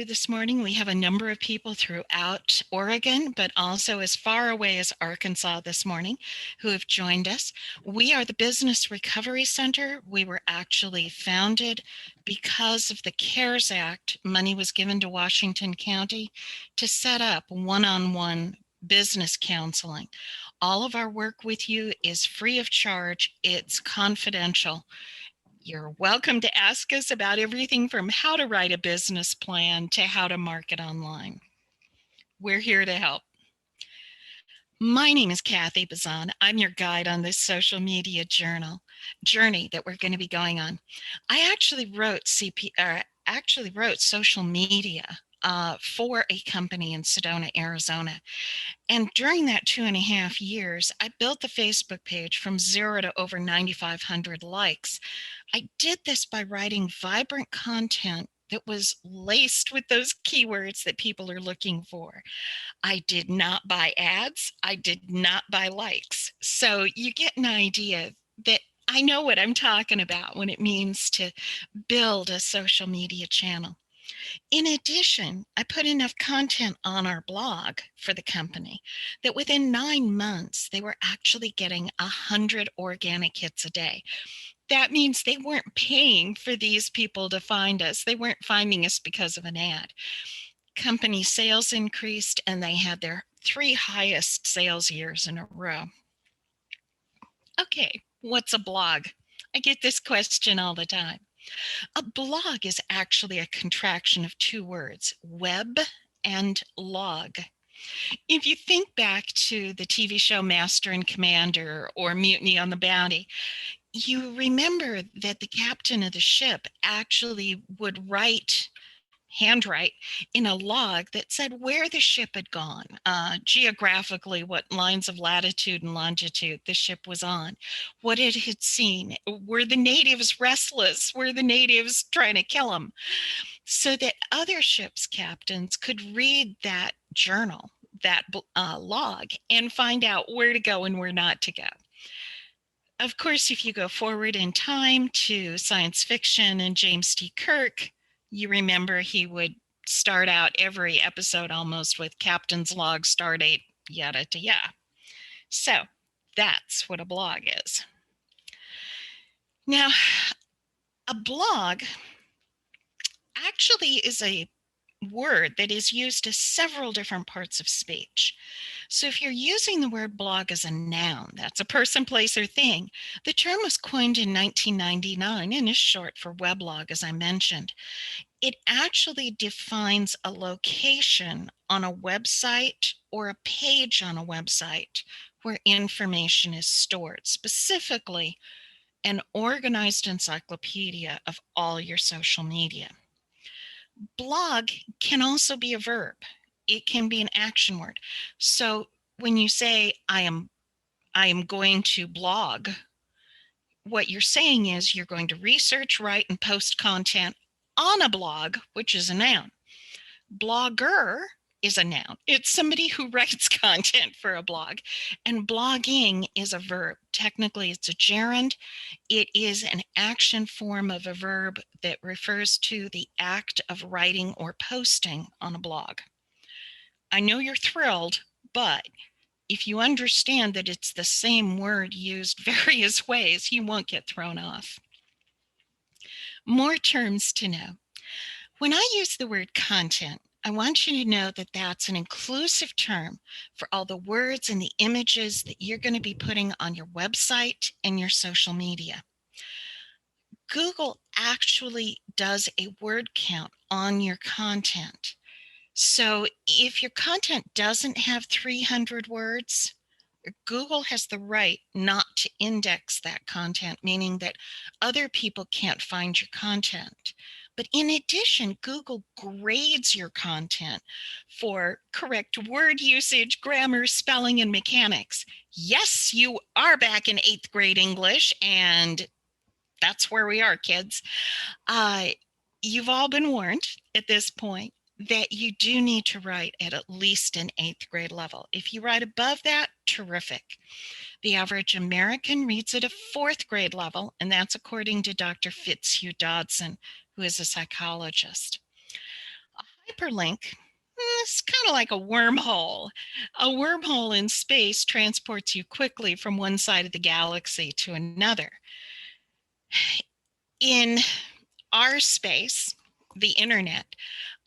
This morning, we have a number of people throughout Oregon, but also as far away as Arkansas this morning who have joined us. We are the Business Recovery Center. We were actually founded because of the CARES Act. Money was given to Washington County to set up one-on-one business counseling. All of our work with you is free of charge. It's confidential. You're welcome to ask us about everything from how to write a business plan to how to market online. We're here to help. My name is Kathy BAZAN. I'm your guide on this social media journey that we're going to be going on. I actually wrote social media for a company in Sedona, Arizona. And during that 2.5 years, I built the Facebook page from 0 to over 9,500 likes. I did this by writing vibrant content that was laced with those keywords that people are looking for. I did not buy ads. I did not buy likes. So you get an idea that I know what I'm talking about when it means to build a social media channel. In addition, I put enough content on our blog for the company that within 9 months, they were actually getting 100 organic hits a day. That means they weren't paying for these people to find us. They weren't finding us because of an ad. Company sales increased and they had their 3 highest sales years in a row. Okay, what's a blog? I get this question all the time. A blog is actually a contraction of 2 words, web and log. If you think back to the TV show Master and Commander or Mutiny on the Bounty, you remember that the captain of the ship actually would handwrite in a log that said where the ship had gone, geographically, what lines of latitude and longitude the ship was on, what it had seen. Were the natives restless? Were the natives trying to kill them? So that other ships' captains could read that journal, that log, and find out where to go and where not to go. Of course, if you go forward in time to science fiction and James T. Kirk, you remember he would start out every episode almost with Captain's Log, Stardate, yada to yada. So that's what a blog is. Now, a blog actually is a word that is used as several different parts of speech. So if you're using the word blog as a noun, that's a person, place, or thing. The term was coined in 1999 and is short for weblog, as I mentioned. It actually defines a location on a website or a page on a website where information is stored, specifically an organized encyclopedia of all your social media. Blog can also be a verb. It can be an action word. So when you say, I am going to blog, what you're saying is you're going to research, write, and post content on a blog, which is a noun. Blogger is a noun. It's somebody who writes content for a blog. And blogging is a verb. Technically, it's a gerund. It is an action form of a verb that refers to the act of writing or posting on a blog. I know you're thrilled, but if you understand that it's the same word used various ways, you won't get thrown off. More terms to know. When I use the word content, I want you to know that that's an inclusive term for all the words and the images that you're going to be putting on your website and your social media. Google actually does a word count on your content. So if your content doesn't have 300 words, Google has the right not to index that content, meaning that other people can't find your content. But in addition, Google grades your content for correct word usage, grammar, spelling, and mechanics. Yes, you are back in 8th grade English, and that's where we are, kids. You've all been warned at this point that you do need to write at least an 8th grade level. If you write above that, terrific. The average American reads at a 4th grade level, and that's according to Dr. Fitzhugh Dodson, who is a psychologist. A Hyperlink is kind of like a wormhole. A wormhole in space transports you quickly from one side of the galaxy to another. In our space, the internet,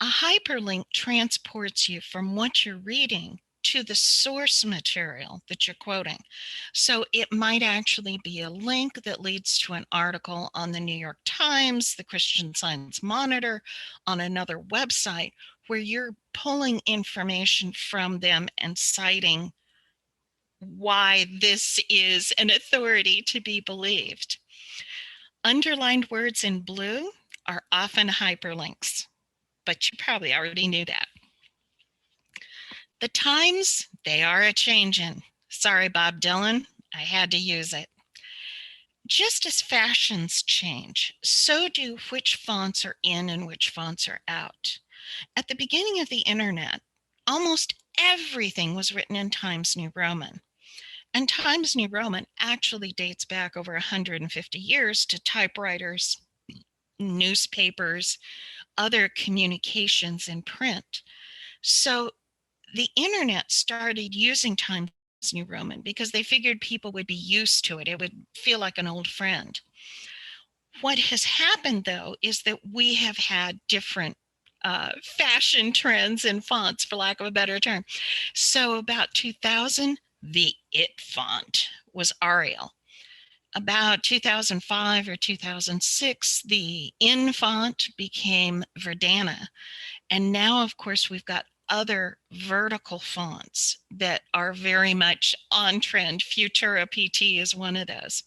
a hyperlink transports you from what you're reading to the source material that you're quoting. So it might actually be a link that leads to an article on the New York Times, the Christian Science Monitor, on another website, where you're pulling information from them and citing why this is an authority to be believed. Underlined words in blue are often hyperlinks, but you probably already knew that. The times, they are a changin'. Sorry, Bob Dylan, I had to use it. Just as fashions change, so do which fonts are in and which fonts are out. At the beginning of the internet, almost everything was written in Times New Roman. And Times New Roman actually dates back over 150 years to typewriters, newspapers, other communications in print. So the internet started using Times New Roman because they figured people would be used to it. It would feel like an old friend. What has happened, though, is that we have had different fashion trends and fonts, for lack of a better term. So about 2000, the it font was Arial. About 2005 or 2006, the in font became Verdana. And now, of course, we've got other vertical fonts that are very much on trend. Futura PT is one of those.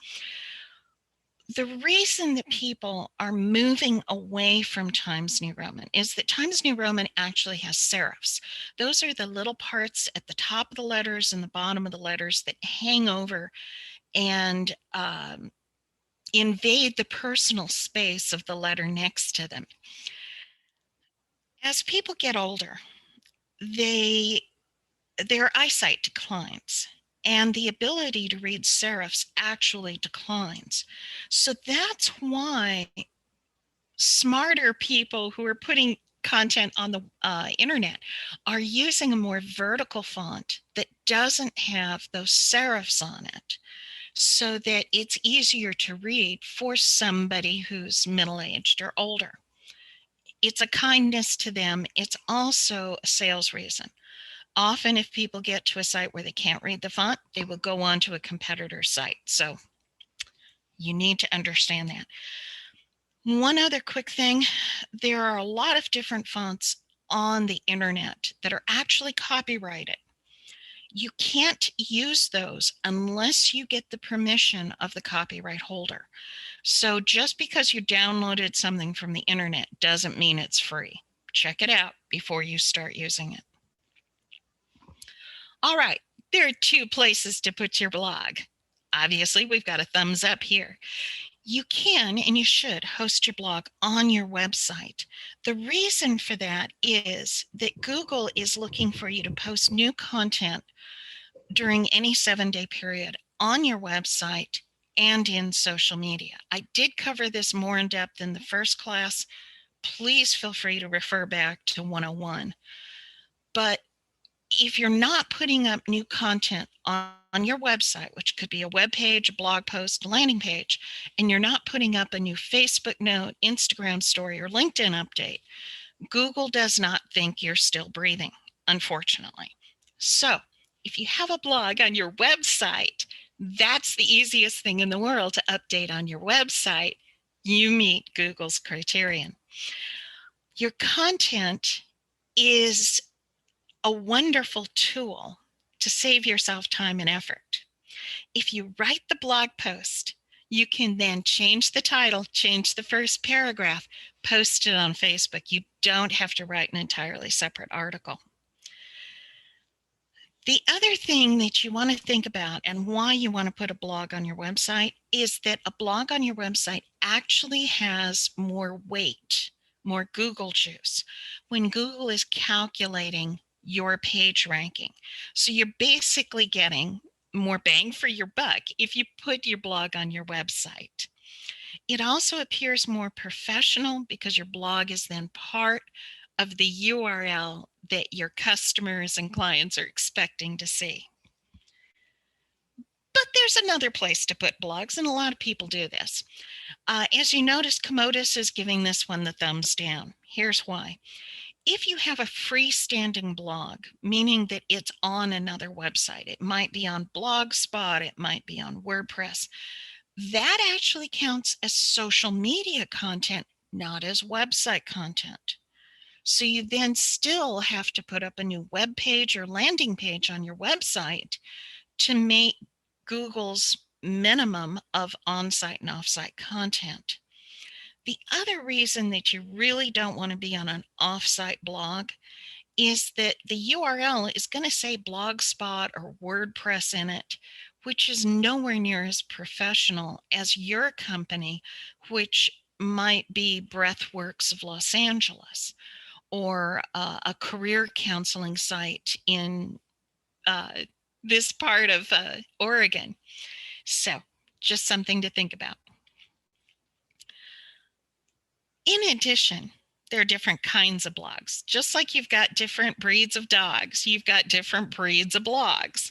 The reason that people are moving away from Times New Roman is that Times New Roman actually has serifs. Those are the little parts at the top of the letters and the bottom of the letters that hang over and invade the personal space of the letter next to them. As people get older, their eyesight declines and the ability to read serifs actually declines. So that's why smarter people who are putting content on the internet are using a more vertical font that doesn't have those serifs on it, so that it's easier to read for somebody who's middle-aged or older. It's a kindness to them. It's also a sales reason. Often if people get to a site where they can't read the font, they will go on to a competitor's site. So you need to understand that. One other quick thing, there are a lot of different fonts on the internet that are actually copyrighted. You can't use those unless you get the permission of the copyright holder. So just because you downloaded something from the internet doesn't mean it's free. Check it out before you start using it. All right, there are two places to put your blog. Obviously, we've got a thumbs up here. You can and you should host your blog on your website. The reason for that is that Google is looking for you to post new content during any 7-day period on your website and in social media. I did cover this more in depth in the first class. Please feel free to refer back to 101. But if you're not putting up new content on your website, which could be a web page, a blog post, a landing page, and you're not putting up a new Facebook note, Instagram story, or LinkedIn update, Google does not think you're still breathing, unfortunately. So if you have a blog on your website, that's the easiest thing in the world to update on your website. You meet Google's criterion. Your content is a wonderful tool to save yourself time and effort. If you write the blog post, you can then change the title, change the first paragraph, post it on Facebook. You don't have to write an entirely separate article. The other thing that you want to think about and why you want to put a blog on your website is that a blog on your website actually has more weight, more Google juice, when Google is calculating your page ranking. So you're basically getting more bang for your buck if you put your blog on your website. It also appears more professional because your blog is then part of the URL that your customers and clients are expecting to see. But there's another place to put blogs, and a lot of people do this. As you notice, Commodus is giving this one the thumbs down. Here's why. If you have a freestanding blog, meaning that it's on another website, it might be on Blogspot, it might be on WordPress, that actually counts as social media content, not as website content. So you then still have to put up a new web page or landing page on your website to meet Google's minimum of on-site and off-site content. The other reason that you really don't want to be on an off-site blog is that the URL is going to say Blogspot or WordPress in it, which is nowhere near as professional as your company, which might be Breathworks of Los Angeles, or a career counseling site in this part of Oregon. So just something to think about. In addition, there are different kinds of blogs. Just like you've got different breeds of dogs, you've got different breeds of blogs.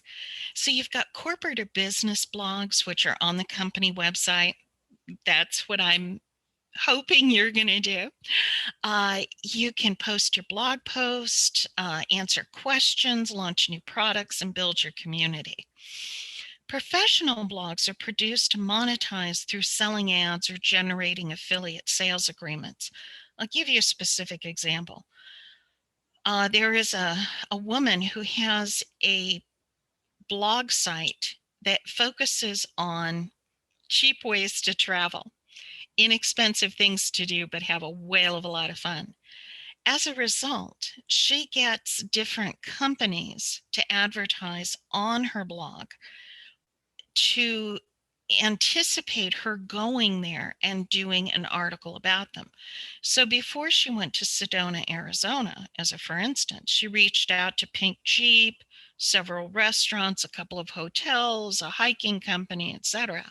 So you've got corporate or business blogs, which are on the company website. That's what I'm hoping you're going to do. You can post your blog post, answer questions, launch new products, and build your community. Professional blogs are produced to monetize through selling ads or generating affiliate sales agreements. I'll give you a specific example. There is a woman who has a blog site that focuses on cheap ways to travel, inexpensive things to do, but have a whale of a lot of fun. As a result, she gets different companies to advertise on her blog to anticipate her going there and doing an article about them. So before she went to Sedona, Arizona, as a for instance, she reached out to Pink Jeep, several restaurants, a couple of hotels, a hiking company, etc.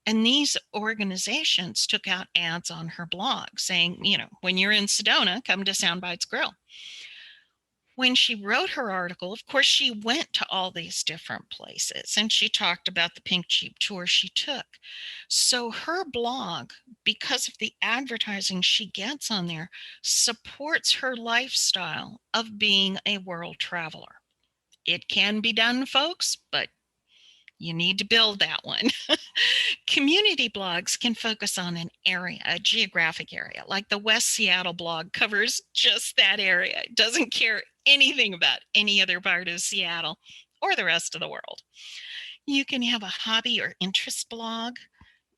And these organizations took out ads on her blog saying, when you're in Sedona, come to Soundbites Grill. When she wrote her article, of course, she went to all these different places and she talked about the Pink Jeep tour she took. So her blog, because of the advertising she gets on there, supports her lifestyle of being a world traveler. It can be done, folks, but you need to build that one. Community blogs can focus on an area, a geographic area, like the West Seattle blog covers just that area. It doesn't care anything about any other part of Seattle or the rest of the world. You can have a hobby or interest blog.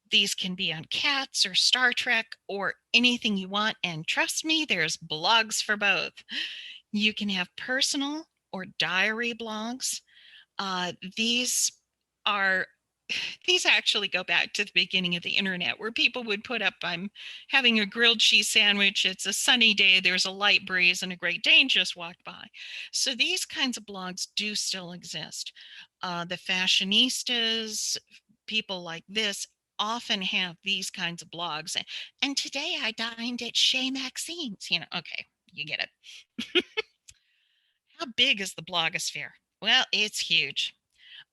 These can be on cats or Star Trek or anything you want. And trust me, there's blogs for both. You can have personal or diary blogs. These actually go back to the beginning of the internet, where people would put up, I'm having a grilled cheese sandwich, it's a sunny day, there's a light breeze, and a Great Dane just walked by. So these kinds of blogs do still exist. The fashionistas, people like this, often have these kinds of blogs. And today I dined at Chez Maxine's. Okay, you get it. How big is the blogosphere? Well, it's huge.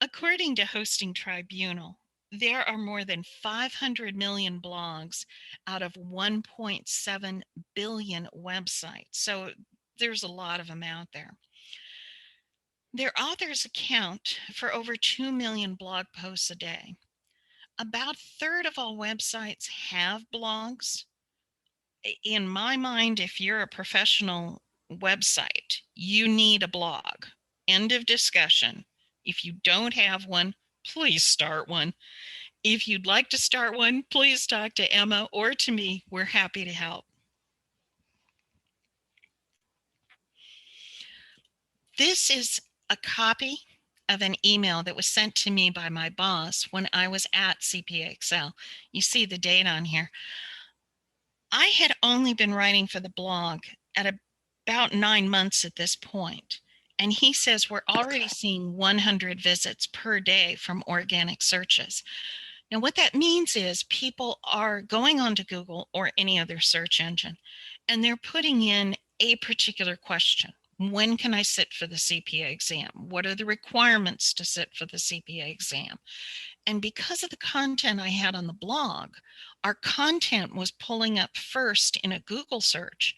According to Hosting Tribunal, there are more than 500 million blogs out of 1.7 billion websites. So there's a lot of them out there. Their authors account for over 2 million blog posts a day. About a third of all websites have blogs. In my mind, if you're a professional website, you need a blog. End of discussion. If you don't have one, please start one. If you'd like to start one, please talk to Emma or to me. We're happy to help. This is a copy of an email that was sent to me by my boss when I was at CPXL. You see the date on here. I had only been writing for the blog at about 9 months at this point. And he says we're already seeing 100 visits per day from organic searches. Now, what that means is people are going onto Google or any other search engine, and they're putting in a particular question. When can I sit for the CPA exam? What are the requirements to sit for the CPA exam? And because of the content I had on the blog, our content was pulling up first in a Google search.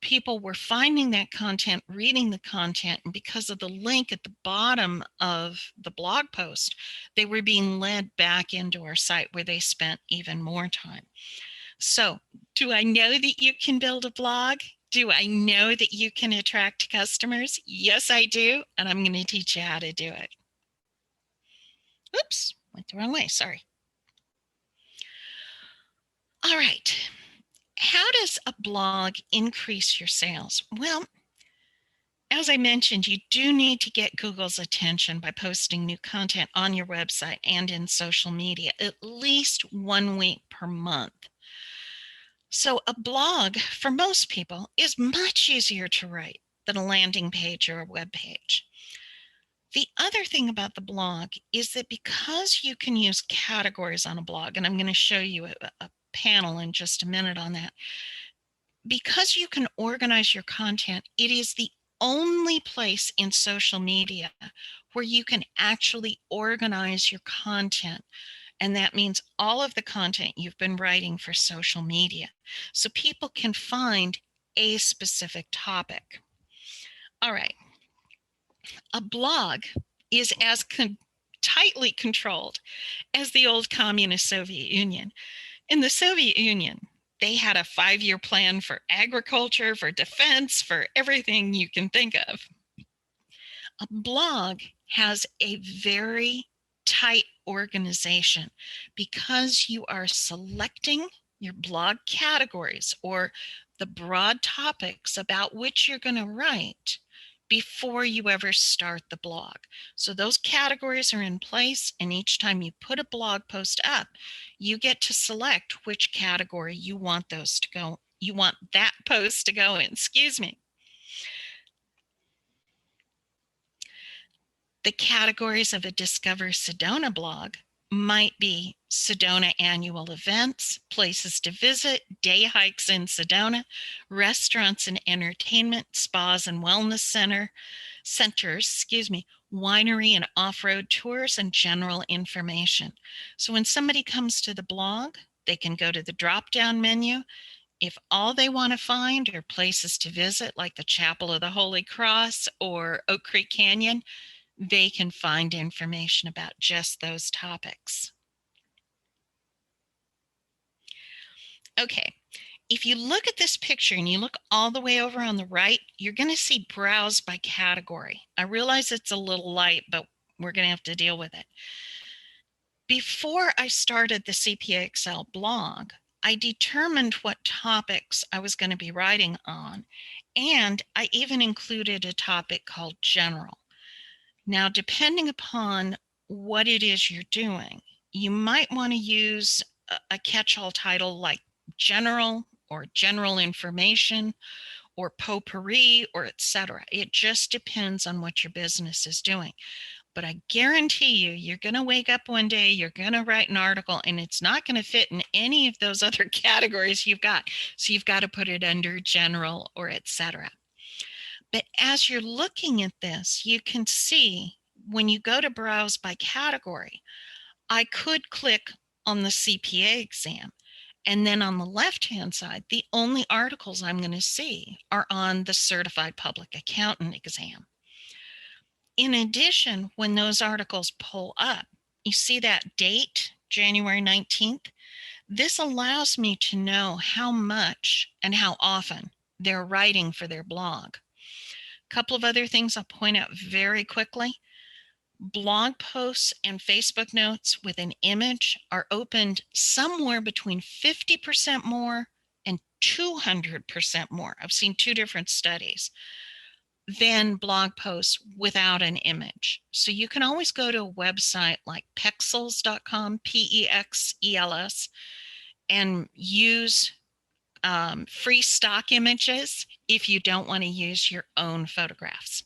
People were finding that content, reading the content, and because of the link at the bottom of the blog post, they were being led back into our site where they spent even more time. So, do I know that you can build a blog? Do I know that you can attract customers? Yes, I do, and I'm going to teach you how to do it. Oops, went the wrong way, sorry. All right, how does a blog increase your sales? Well, as I mentioned, you do need to get Google's attention by posting new content on your website and in social media at least 1 week per month. So a blog, for most people, is much easier to write than a landing page or a web page. The other thing about the blog is that because you can use categories on a blog, and I'm going to show you a panel in just a minute on that, because you can organize your content, it is the only place in social media where you can actually organize your content. And that means all of the content you've been writing for social media. So people can find a specific topic. All right. A blog is as tightly controlled as the old communist Soviet Union. In the Soviet Union, they had a 5-year plan for agriculture, for defense, for everything you can think of. A blog has a very tight organization because you are selecting your blog categories or the broad topics about which you're going to write before you ever start the blog. So those categories are in place, and each time you put a blog post up, you get to select which category you want those to go. You want that post to go in, excuse me. The categories of a Discover Sedona blog might be Sedona annual events, places to visit, day hikes in Sedona, restaurants and entertainment, spas and wellness centers, winery and off-road tours, and general information. So when somebody comes to the blog, they can go to the drop-down menu. If all they want to find are places to visit, like the Chapel of the Holy Cross or Oak Creek Canyon, they can find information about just those topics. Okay, if you look at this picture and you look all the way over on the right, you're going to see browse by category. I realize it's a little light, but we're going to have to deal with it. Before I started the CPA Excel blog, I determined what topics I was going to be writing on, and I even included a topic called general. Now, depending upon what it is you're doing, you might want to use a catch-all title like general or general information or potpourri or etc. It just depends on what your business is doing. But I guarantee you, you're going to wake up one day, you're going to write an article, and it's not going to fit in any of those other categories you've got. So you've got to put it under general or etc. But as you're looking at this, you can see when you go to browse by category, I could click on the CPA exam. And then on the left-hand side, the only articles I'm going to see are on the Certified Public Accountant exam. In addition, when those articles pull up, you see that date, January 19th. This allows me to know how much and how often they're writing for their blog. A couple of other things I'll point out very quickly. Blog posts and Facebook notes with an image are opened somewhere between 50% more and 200% more. I've seen 2 different studies than blog posts without an image. So you can always go to a website like pexels.com, P-E-X-E-L-S, and use free stock images if you don't want to use your own photographs.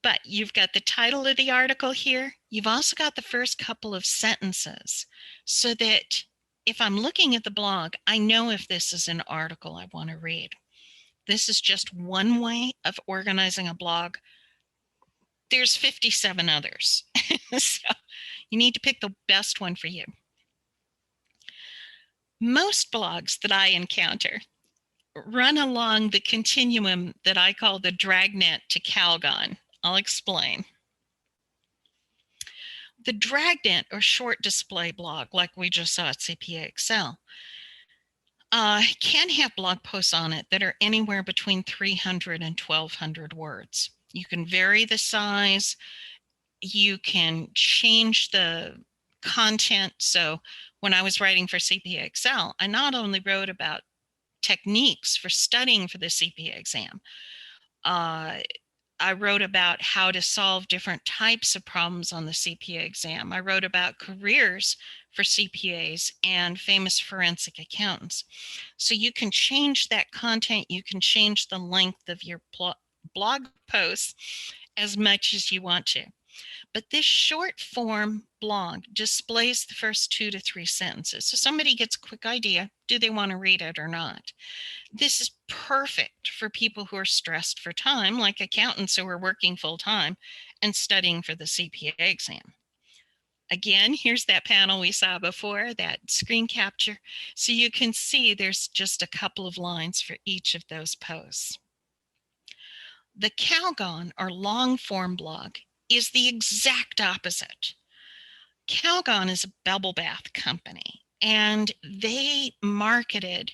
But you've got the title of the article here. You've also got the first couple of sentences so that if I'm looking at the blog, I know if this is an article I want to read. This is just one way of organizing a blog. There's 57 others. So you need to pick the best one for you. Most blogs that I encounter run along the continuum that I call the DRAGNET to CALGON. I'll explain. The DRAGNET, or short display blog, like we just saw at CPA Excel, can have blog posts on it that are anywhere between 300 and 1,200 words. You can vary the size. You can change the content. So when I was writing for CPA Excel, I not only wrote about techniques for studying for the CPA exam, I wrote about how to solve different types of problems on the CPA exam. I wrote about careers for CPAs and famous forensic accountants. So you can change that content. You can change the length of your blog posts as much as you want to. But this short form blog displays the first 2 to 3 sentences. So somebody gets a quick idea, do they want to read it or not? This is perfect for people who are stressed for time, like accountants who are working full time and studying for the CPA exam. Again, here's that panel we saw before, that screen capture. So you can see there's just a couple of lines for each of those posts. The CALGON, or long form blog, is the exact opposite. CALGON is a bubble bath company, and they marketed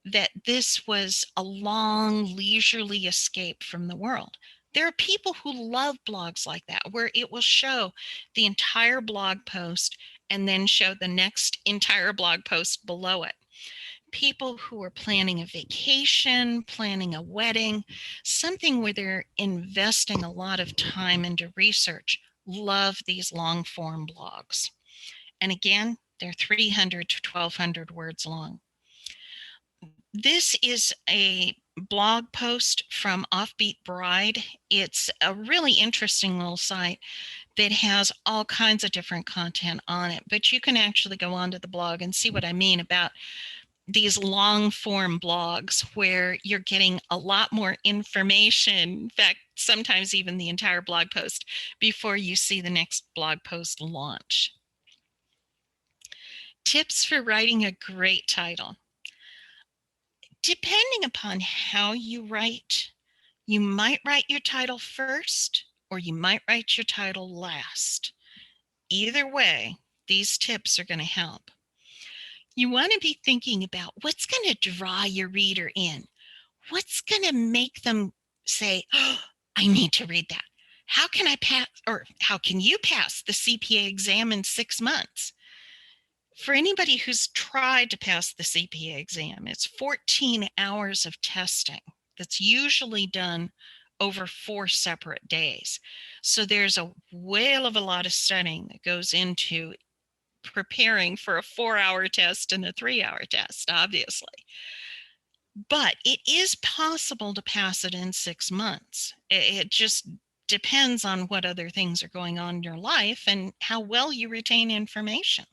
that this was a long, leisurely escape from the world. There are people who love blogs like that, where it will show the entire blog post and then show the next entire blog post below it. People who are planning a vacation, planning a wedding, something where they're investing a lot of time into research, love these long form blogs. And again, they're 300 to 1,200 words long. This is a blog post from Offbeat Bride. It's a really interesting little site that has all kinds of different content on it, but you can actually go onto the blog and see what I mean about these long form blogs where you're getting a lot more information. In fact, sometimes even the entire blog post before you see the next blog post launch. Tips for writing a great title. Depending upon how you write, you might write your title first or you might write your title last. Either way, these tips are going to help. You want to be thinking about what's going to draw your reader in. What's going to make them say, oh, I need to read that. How can I pass, or how can you pass the CPA exam in 6 months? For anybody who's tried to pass the CPA exam, it's 14 hours of testing that's usually done over 4 separate days. So there's a whale of a lot of studying that goes into preparing for a 4-hour test and a 3-hour test, obviously. But it is possible to pass it in 6 months. It just depends on what other things are going on in your life and how well you retain information.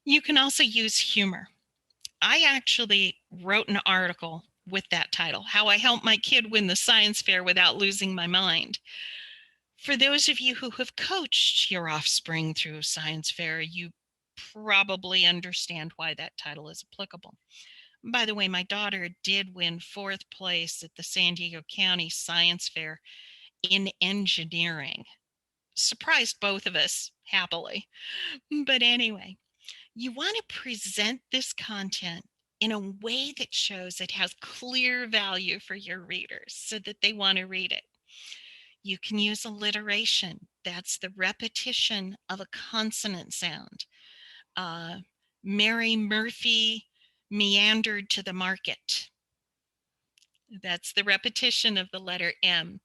You can also use humor. I actually wrote an article with that title, How I Helped My Kid Win the Science Fair Without Losing My Mind. For those of you who have coached your offspring through science fair, you probably understand why that title is applicable. By the way, my daughter did win 4th place at the San Diego County Science Fair in engineering. Surprised both of us happily. But anyway, you want to present this content in a way that shows it has clear value for your readers so that they want to read it. You can use alliteration. That's the repetition of a consonant sound. Mary Murphy meandered to the market. That's the repetition of the letter M.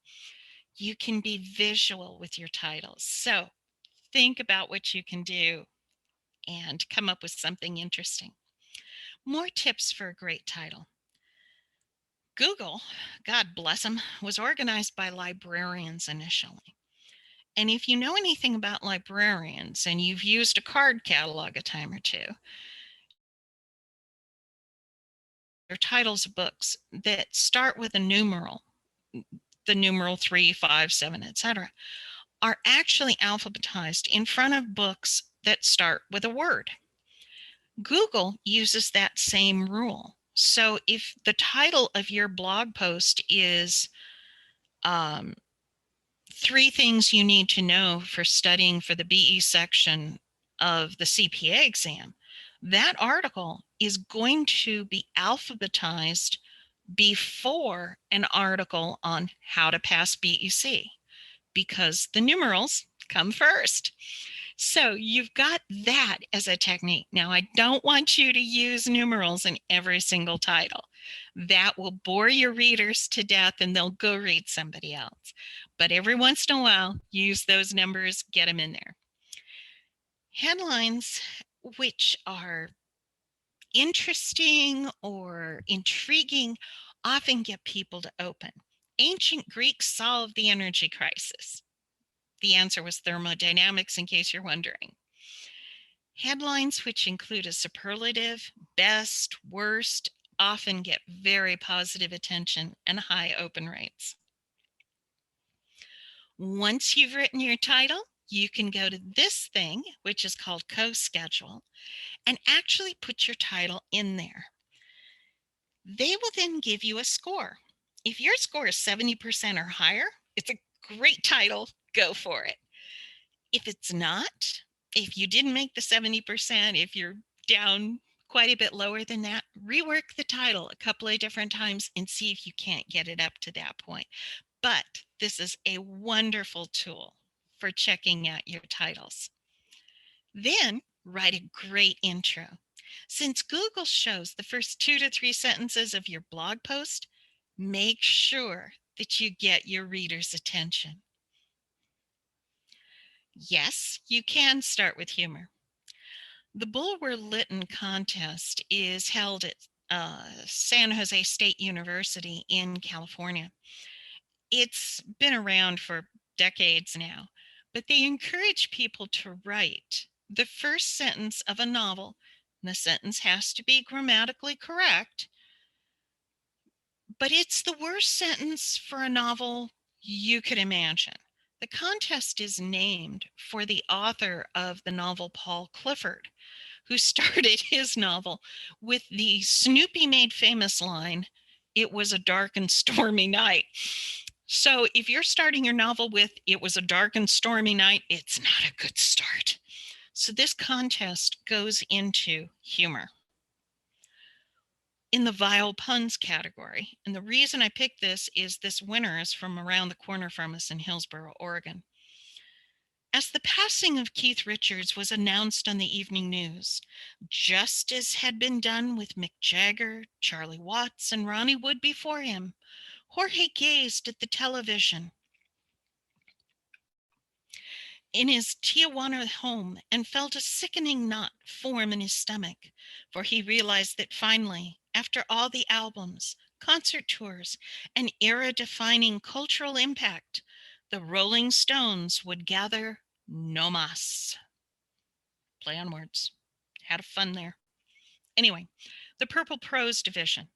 You can be visual with your titles. So think about what you can do and come up with something interesting. More tips for a great title. Google, God bless them, was organized by librarians initially. And if you know anything about librarians and you've used a card catalog a time or two, or titles of books that start with a numeral, the numeral 3, 5, 7, etc., are actually alphabetized in front of books that start with a word. Google uses that same rule. So if the title of your blog post is 3 things you need to know for studying for the BE section of the CPA exam, that article is going to be alphabetized before an article on how to pass BEC, because the numerals come first. So you've got that as a technique. Now, I don't want you to use numerals in every single title. That will bore your readers to death and they'll go read somebody else. But every once in a while, use those numbers, get them in there. Headlines which are interesting or intriguing often get people to open. Ancient Greeks solved the energy crisis. The answer was thermodynamics, in case you're wondering. Headlines which include a superlative, best, worst, often get very positive attention and high open rates. Once you've written your title, you can go to this thing, which is called CoSchedule, and actually put your title in there. They will then give you a score. If your score is 70% or higher, it's a great title, go for it. If it's not, if you didn't make the 70%, if you're down quite a bit lower than that, rework the title a couple of different times and see if you can't get it up to that point. But this is a wonderful tool for checking out your titles. Then write a great intro. Since Google shows the first 2 to 3 sentences of your blog post, make sure that you get your readers' attention. Yes, you can start with humor. The Bulwer Lytton contest is held at San Jose State University in California. It's been around for decades now, but they encourage people to write the first sentence of a novel. And the sentence has to be grammatically correct, but it's the worst sentence for a novel you could imagine. The contest is named for the author of the novel, Paul Clifford, who started his novel with the Snoopy made famous line, "It was a dark and stormy night." So if you're starting your novel with "It was a dark and stormy night," it's not a good start. So this contest goes into humor. In the vile puns category, and the reason I picked this is this winner is from around the corner from us in Hillsboro, Oregon. As the passing of Keith Richards was announced on the evening news, just as had been done with Mick Jagger, Charlie Watts, and Ronnie Wood before him, Jorge gazed at the television in his Tijuana home and felt a sickening knot form in his stomach, for he realized that finally, after all the albums, concert tours, and era-defining cultural impact, the Rolling Stones would gather no mas. Play on words. Had fun there. Anyway, the Purple Prose Division.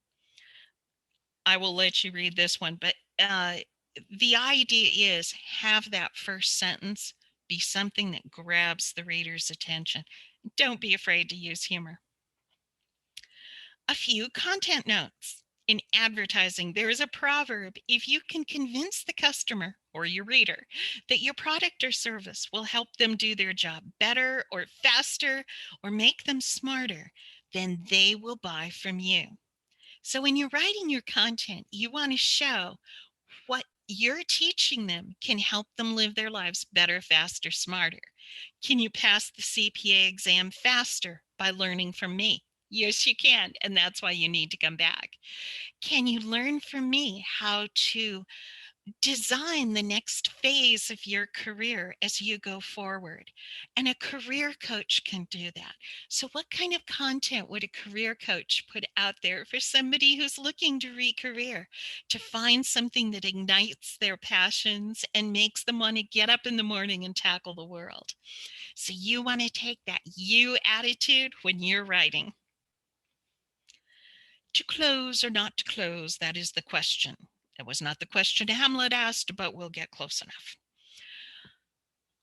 I will let you read this one, but the idea is have that first sentence be something that grabs the reader's attention. Don't be afraid to use humor. A few content notes. In advertising, there is a proverb: if you can convince the customer or your reader that your product or service will help them do their job better or faster or make them smarter, then they will buy from you. So when you're writing your content, you want to show what you're teaching them can help them live their lives better, faster, smarter. Can you pass the CPA exam faster by learning from me? Yes, you can. And that's why you need to come back. Can you learn from me how to design the next phase of your career as you go forward? And a career coach can do that. So what kind of content would a career coach put out there for somebody who's looking to re-career, to find something that ignites their passions and makes them want to get up in the morning and tackle the world? So you want to take that you attitude when you're writing. To close or not to close, that is the question. It was not the question Hamlet asked, but we'll get close enough.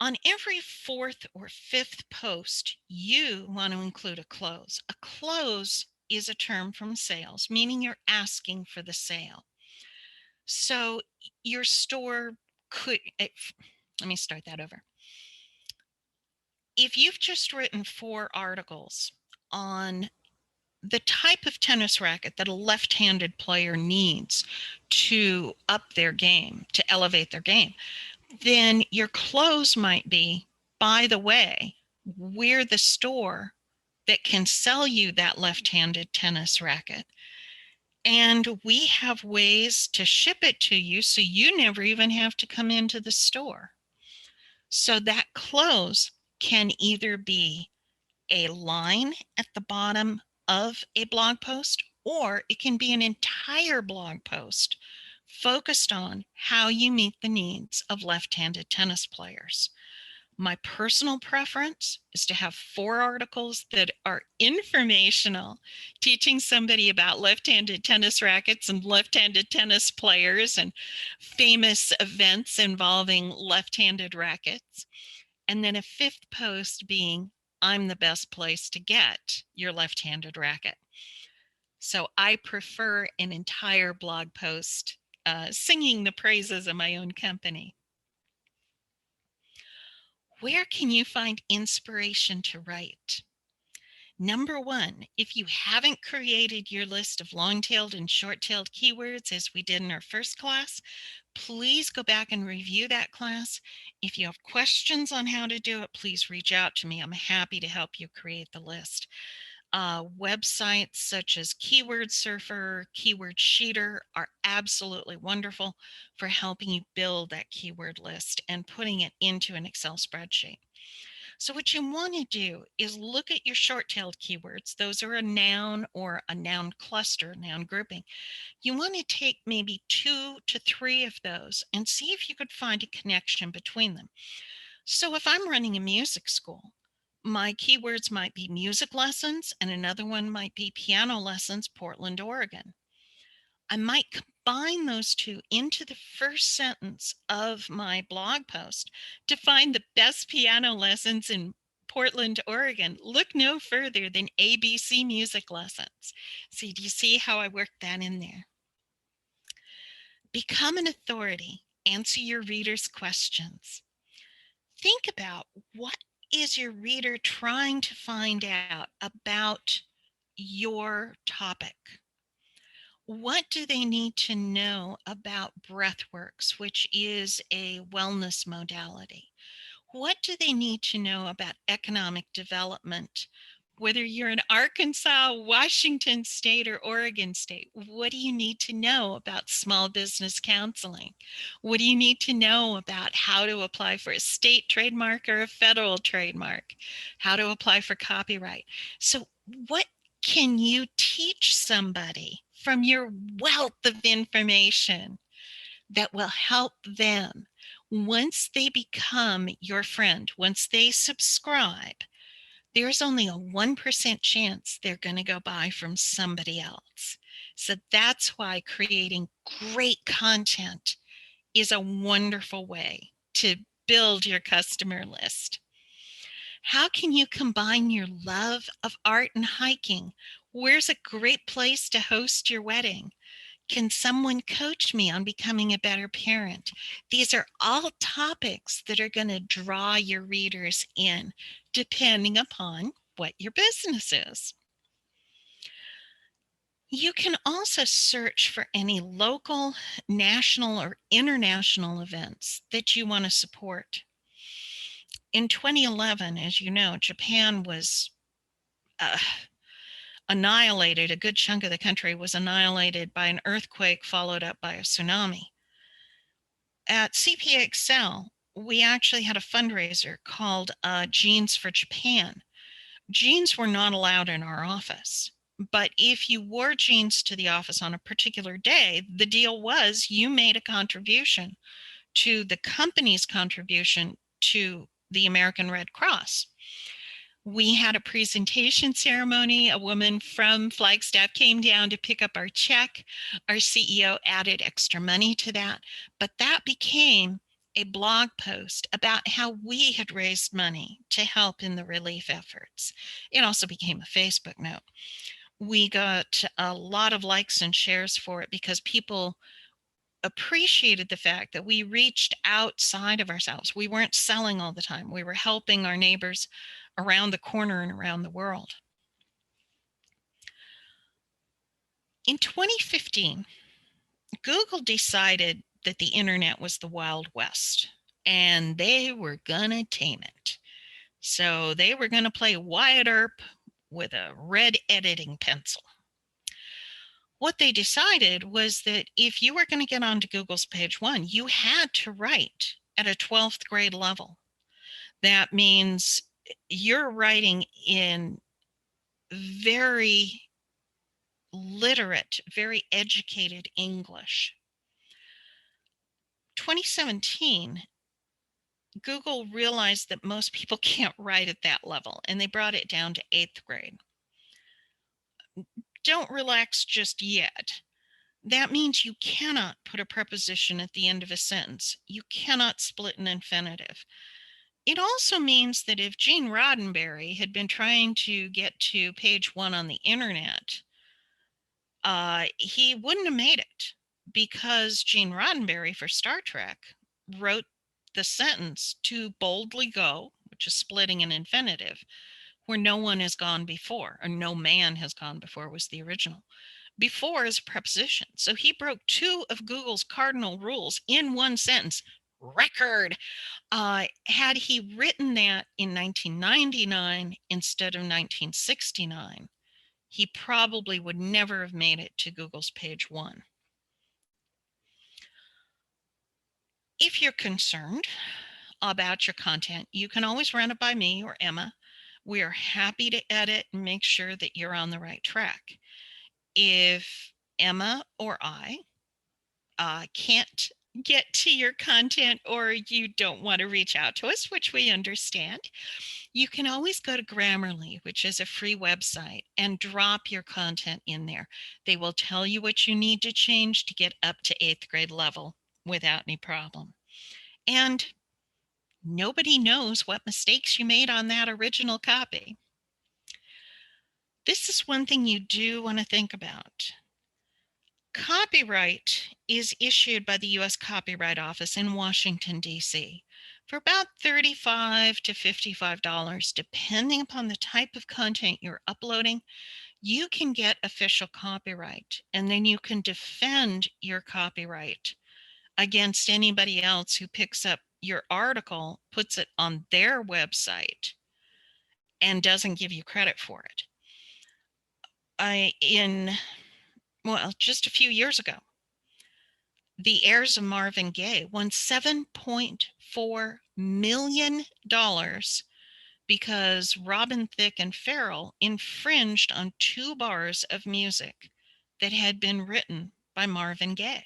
On every fourth or fifth post, you want to include a close. A close is a term from sales, meaning you're asking for the sale. So your store could, let me start that over. If you've just written 4 articles on the type of tennis racket that a left-handed player needs to up their game, to elevate their game, then your close might be, by the way, we're the store that can sell you that left-handed tennis racket. And we have ways to ship it to you so you never even have to come into the store. So that close can either be a line at the bottom of a blog post, or it can be an entire blog post focused on how you meet the needs of left-handed tennis players. My personal preference is to have 4 articles that are informational, teaching somebody about left-handed tennis rackets and left-handed tennis players and famous events involving left-handed rackets. And then a 5th post being, I'm the best place to get your left-handed racket. So I prefer an entire blog post singing the praises of my own company. Where can you find inspiration to write? Number 1, if you haven't created your list of long-tailed and short-tailed keywords as we did in our first class, please go back and review that class. If you have questions on how to do it, please reach out to me. I'm happy to help you create the list. Websites such as Keyword Surfer, Keyword Sheeter are absolutely wonderful for helping you build that keyword list and putting it into an Excel spreadsheet. So what you want to do is look at your short-tailed keywords. Those are a noun or a noun cluster, noun grouping. You want to take maybe 2 to 3 of those and see if you could find a connection between them. So if I'm running a music school, my keywords might be music lessons and another one might be piano lessons, Portland, Oregon. I might combine those 2 into the first sentence of my blog post to find the best piano lessons in Portland, Oregon. Look no further than ABC music lessons. See, do you see how I worked that in there? Become an authority. Answer your readers' questions. Think about, what is your reader trying to find out about your topic? What do they need to know about breathworks, which is a wellness modality? What do they need to know about economic development? Whether you're in Arkansas, Washington State, or Oregon State, what do you need to know about small business counseling? What do you need to know about how to apply for a state trademark or a federal trademark? How to apply for copyright? So what can you teach somebody from your wealth of information that will help them once they become your friend, once they subscribe? There's only a 1% chance they're going to go buy from somebody else. So that's why creating great content is a wonderful way to build your customer list. How can you combine your love of art and hiking? Where's a great place to host your wedding? Can someone coach me on becoming a better parent? These are all topics that are going to draw your readers in, depending upon what your business is. You can also search for any local, national, or international events that you want to support. In 2011, as you know, Japan was annihilated. A good chunk of the country was annihilated by an earthquake followed up by a tsunami. At CPXL, we actually had a fundraiser called Jeans for Japan. Jeans were not allowed in our office, but if you wore jeans to the office on a particular day, the deal was you made a contribution to the company's contribution to the American Red Cross. We had a presentation ceremony. A woman from Flagstaff came down to pick up our check. Our CEO added extra money to that, but that became a blog post about how we had raised money to help in the relief efforts. It also became a Facebook note. We got a lot of likes and shares for it because people appreciated the fact that we reached outside of ourselves. We weren't selling all the time. We were helping our neighbors around the corner and around the world. In 2015, Google decided that the internet was the Wild West and they were gonna tame it. So they were gonna play Wyatt Earp with a red editing pencil. What they decided was that if you were going to get onto Google's page one, you had to write at a 12th grade level. That means you're writing in very literate, very educated English. 2017, Google realized that most people can't write at that level, and they brought it down to 8th grade. Don't relax just yet. That means you cannot put a preposition at the end of a sentence. You cannot split an infinitive. It also means that if Gene Roddenberry had been trying to get to page one on the internet, he wouldn't have made it because Gene Roddenberry for Star Trek wrote the sentence to boldly go, which is splitting an infinitive, where no one has gone before, or no man has gone before was the original. Before is a preposition. So he broke two of Google's cardinal rules in one sentence. Record. Had he written that in 1999 instead of 1969, he probably would never have made it to Google's page one. If you're concerned about your content, you can always run it by me or Emma. We are happy to edit and make sure that you're on the right track. If Emma or I can't get to your content or you don't want to reach out to us, which we understand, you can always go to Grammarly, which is a free website, and drop your content in there. They will tell you what you need to change to get up to 8th grade level without any problem. And nobody knows what mistakes you made on that original copy. This is one thing you do want to think about. Copyright is issued by the U.S. Copyright Office in Washington, D.C. for about $35 to $55, depending upon the type of content you're uploading. You can get official copyright, and then you can defend your copyright against anybody else who picks up your article, puts it on their website, and doesn't give you credit for it. Just a few years ago, the heirs of Marvin Gaye won $7.4 million because Robin Thicke and Farrell infringed on 2 bars of music that had been written by Marvin Gaye.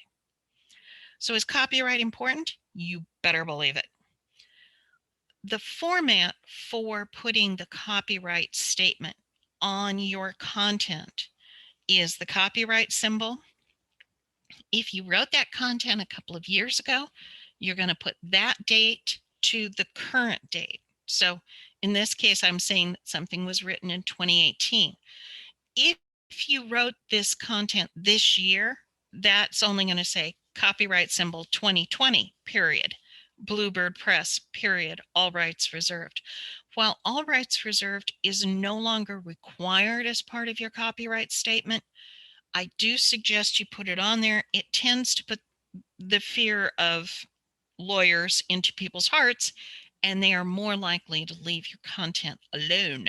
So is copyright important? You better believe it. The format for putting the copyright statement on your content is the copyright symbol. If you wrote that content a couple of years ago, you're going to put that date to the current date. So in this case, I'm saying that something was written in 2018. If you wrote this content this year, that's only going to say copyright symbol 2020, period. Bluebird Press, period. All rights reserved. While all rights reserved is no longer required as part of your copyright statement, I do suggest you put it on there. It tends to put the fear of lawyers into people's hearts, and they are more likely to leave your content alone.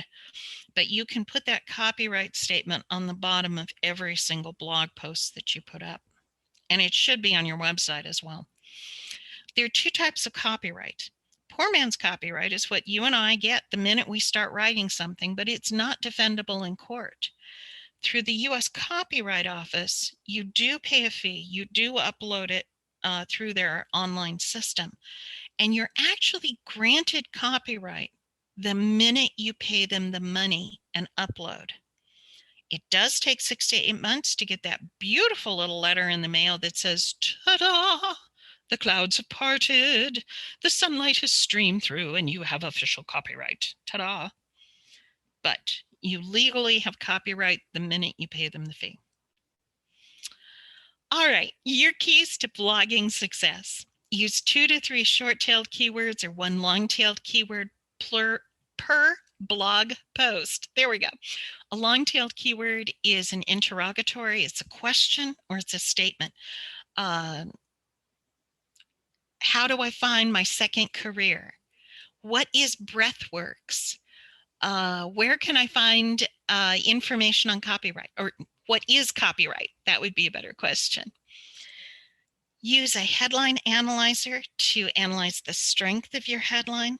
But you can put that copyright statement on the bottom of every single blog post that you put up. And it should be on your website as well. There are 2 types of copyright. Poor man's copyright is what you and I get the minute we start writing something, but it's not defendable in court. Through the U.S. Copyright Office, you do pay a fee. You do upload it through their online system, and you're actually granted copyright the minute you pay them the money and upload. It does take 6 to 8 months to get that beautiful little letter in the mail that says, ta-da, the clouds have parted, the sunlight has streamed through, and you have official copyright. Ta-da. But you legally have copyright the minute you pay them the fee. All right, your keys to blogging success. Use 2 to 3 short-tailed keywords or 1 long-tailed keyword per blog post. There we go. A long-tailed keyword is an interrogatory. It's a question or it's a statement. How do I find my second career? What is breathworks? Where can I find information on copyright? Or what is copyright? That would be a better question. Use a headline analyzer to analyze the strength of your headline.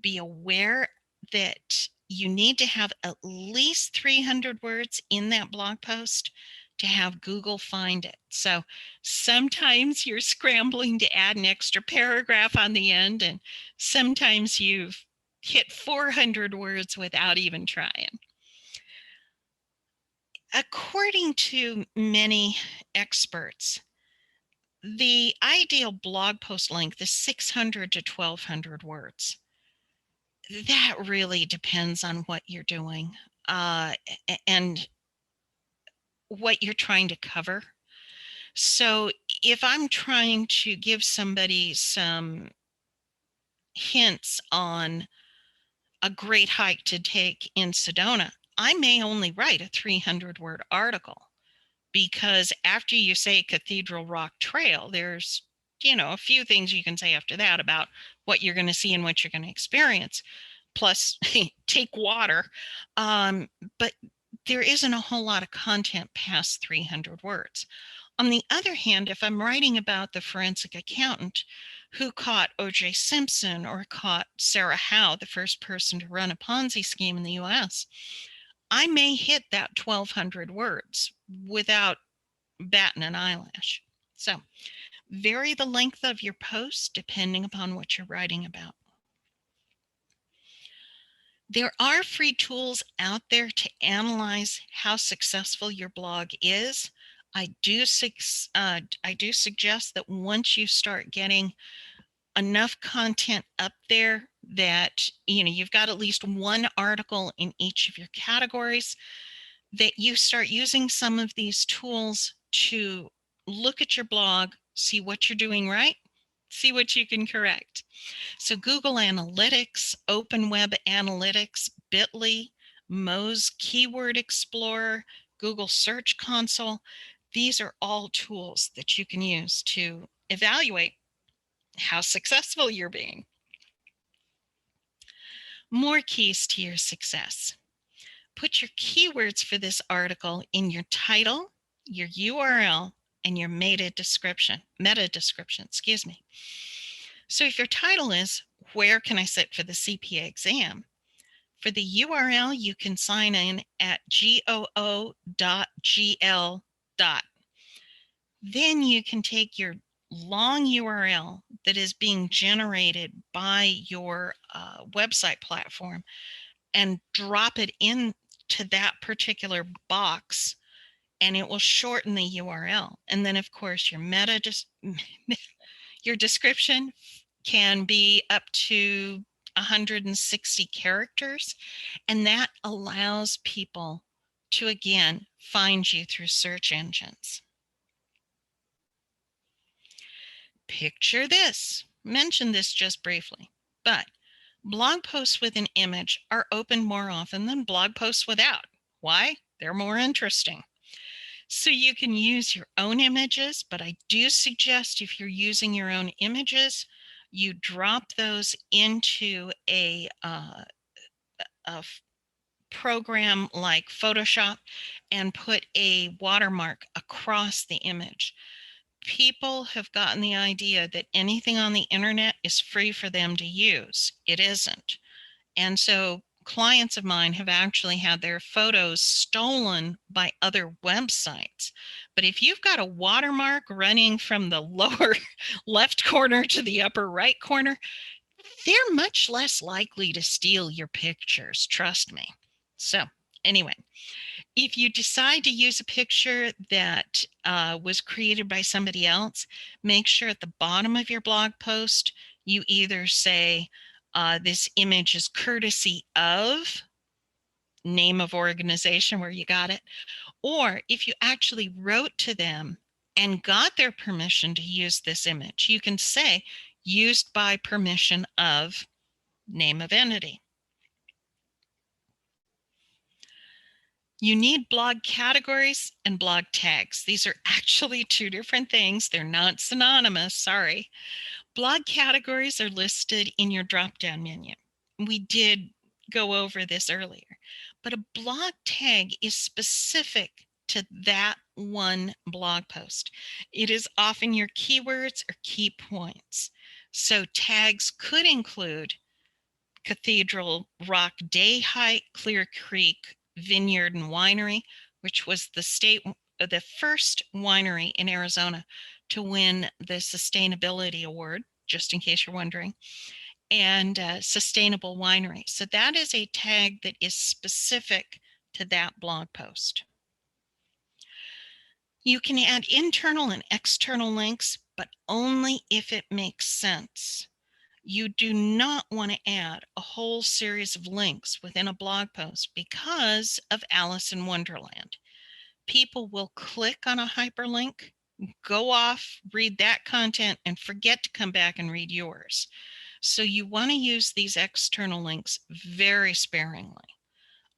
Be aware that you need to have at least 300 words in that blog post to have Google find it. So sometimes you're scrambling to add an extra paragraph on the end, and sometimes you've hit 400 words without even trying. According to many experts, the ideal blog post length is 600 to 1200 words. That really depends on what you're doing and what you're trying to cover. So if I'm trying to give somebody some hints on a great hike to take in Sedona, I may only write a 300-word article, because after you say Cathedral Rock Trail, there's, a few things you can say after that about what you're going to see and what you're going to experience, plus take water. But there isn't a whole lot of content past 300 words. On the other hand, if I'm writing about the forensic accountant who caught O.J. Simpson or caught Sarah Howe, the first person to run a Ponzi scheme in the US, I may hit that 1,200 words without batting an eyelash. So vary the length of your post depending upon what you're writing about. There are free tools out there to analyze how successful your blog is. I do suggest that once you start getting enough content up there that you've got at least one article in each of your categories, that you start using some of these tools to look at your blog, see what you're doing right, see what you can correct. So Google Analytics, Open Web Analytics, Bitly, Moz Keyword Explorer, Google Search Console, these are all tools that you can use to evaluate how successful you're being. More keys to your success. Put your keywords for this article in your title, your URL, and your meta description, excuse me. So if your title is, where can I sit for the CPA exam? For the URL, you can sign in at goo.gl. Then you can take your long URL that is being generated by your website platform and drop it into that particular box, and it will shorten the URL. And then, of course, your description can be up to 160 characters, and that allows people to, again, find you through search engines. Picture this. Mentioned this just briefly, but blog posts with an image are opened more often than blog posts without. Why? They're more interesting. So you can use your own images, but I do suggest if you're using your own images, you drop those into a program like Photoshop and put a watermark across the image. People have gotten the idea that anything on the internet is free for them to use. It isn't. And so clients of mine have actually had their photos stolen by other websites. But if you've got a watermark running from the lower left corner to the upper right corner, they're much less likely to steal your pictures, trust me. So anyway, if you decide to use a picture that was created by somebody else, make sure at the bottom of your blog post, you either say, this image is courtesy of name of organization where you got it, or if you actually wrote to them and got their permission to use this image, you can say used by permission of name of entity. You need blog categories and blog tags. These are actually two different things. They're not synonymous, sorry. Blog categories are listed in your drop-down menu. We did go over this earlier, but a blog tag is specific to that one blog post. It is often your keywords or key points. So tags could include Cathedral Rock Day Hike, Clear Creek Vineyard and Winery, which was the first winery in Arizona to win the Sustainability Award, just in case you're wondering, and Sustainable Winery. So that is a tag that is specific to that blog post. You can add internal and external links, but only if it makes sense. You do not want to add a whole series of links within a blog post because of Alice in Wonderland. People will click on a hyperlink, go off, read that content, and forget to come back and read yours. So you want to use these external links very sparingly.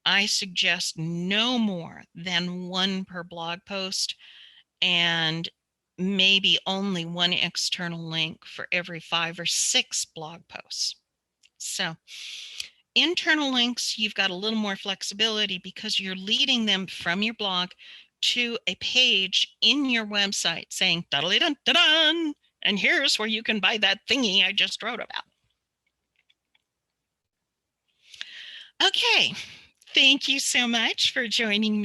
I suggest no more than one per blog post, and maybe only one external link for every 5 or 6 blog posts. So internal links, you've got a little more flexibility because you're leading them from your blog to a page in your website saying, da-da-dun-da-dun, and here's where you can buy that thingy I just wrote about. Okay, thank you so much for joining me